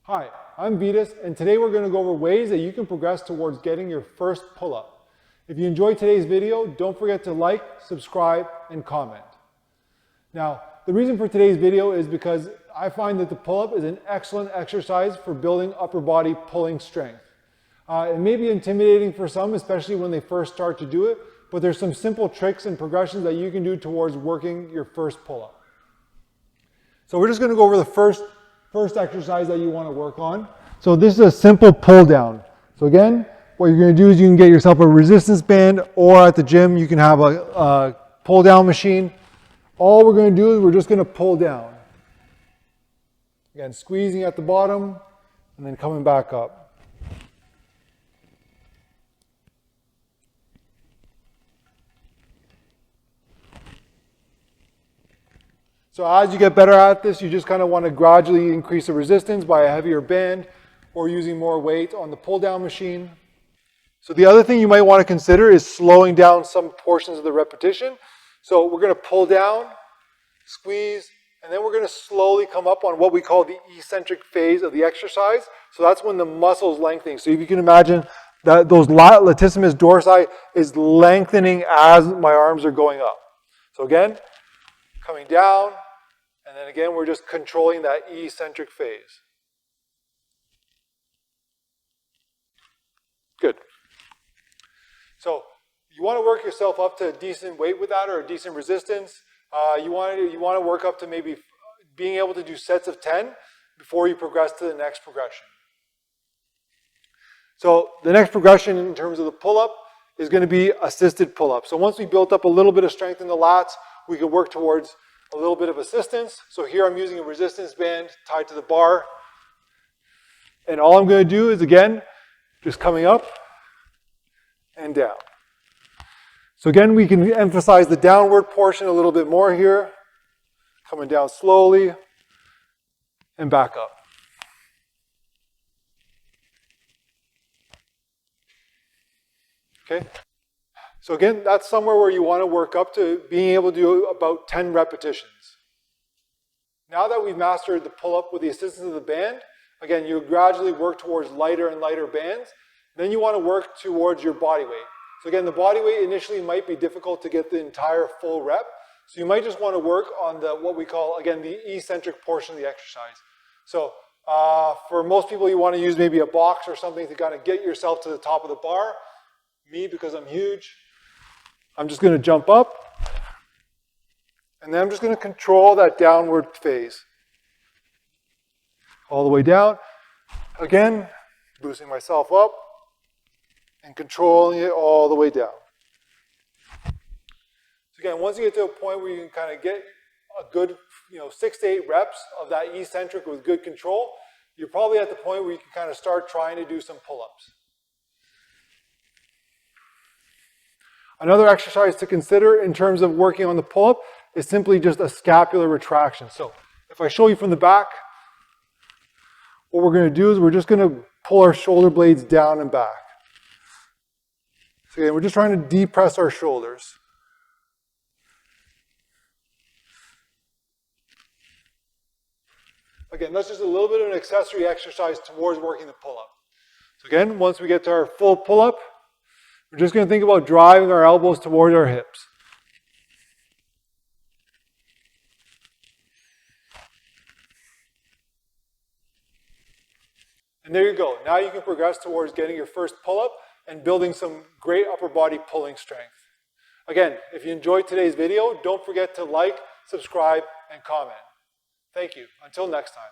Hi, I'm Vitas, and today we're going to go over ways that you can progress towards getting your first pull-up. If you enjoyed today's video, don't forget to like, subscribe, and comment. Now, the reason for today's video is because I find that the pull-up is an excellent exercise for building upper body pulling strength. It may be intimidating for some, especially when they first start to do it, but there's some simple tricks and progressions that you can do towards working your first pull-up. So we're just going to go over the first exercise that you want to work on. So this is a simple pull down. So again, what you're going to do is you can get yourself a resistance band, or at the gym you can have a pull down machine. All we're going to do is we're just going to pull down. Again, squeezing at the bottom and then coming back up. So as you get better at this, you just kind of want to gradually increase the resistance by a heavier band or using more weight on the pull down machine. So the other thing you might want to consider is slowing down some portions of the repetition. So we're going to pull down, squeeze, and then we're going to slowly come up on what we call the eccentric phase of the exercise. So that's when the muscle's lengthening. So if you can imagine that those latissimus dorsi is lengthening as my arms are going up. So again, coming down, and then again, we're just controlling that eccentric phase. Good. So you want to work yourself up to a decent weight with that, or a decent resistance. You want to work up to maybe being able to do sets of 10 before you progress to the next progression. So the next progression in terms of the pull-up is going to be assisted pull-up. So once we built up a little bit of strength in the lats, we can work towards a little bit of assistance. So here I'm using a resistance band tied to the bar. And all I'm going to do is, again, just coming up and down. So again, we can emphasize the downward portion a little bit more here. Coming down slowly and back up. Okay? So again, that's somewhere where you want to work up to being able to do about 10 repetitions. Now that we've mastered the pull-up with the assistance of the band, again, you gradually work towards lighter and lighter bands. Then you want to work towards your body weight. So again, the body weight initially might be difficult to get the entire full rep. So you might just want to work on what we call, again, the eccentric portion of the exercise. So for most people, you want to use maybe a box or something to kind of get yourself to the top of the bar. Me, because I'm huge, I'm just going to jump up, and then I'm just going to control that downward phase. All the way down. Again, boosting myself up and controlling it all the way down. So again, once you get to a point where you can kind of get a good 6 to 8 reps of that eccentric with good control, you're probably at the point where you can kind of start trying to do some pull-ups. Another exercise to consider in terms of working on the pull-up is simply just a scapular retraction. So if I show you from the back, what we're going to do is we're just going to pull our shoulder blades down and back. So again, we're just trying to depress our shoulders. Again, that's just a little bit of an accessory exercise towards working the pull-up. So again, once we get to our full pull-up, we're just going to think about driving our elbows towards our hips. And there you go. Now you can progress towards getting your first pull-up and building some great upper body pulling strength. Again, if you enjoyed today's video, don't forget to like, subscribe, and comment. Thank you. Until next time.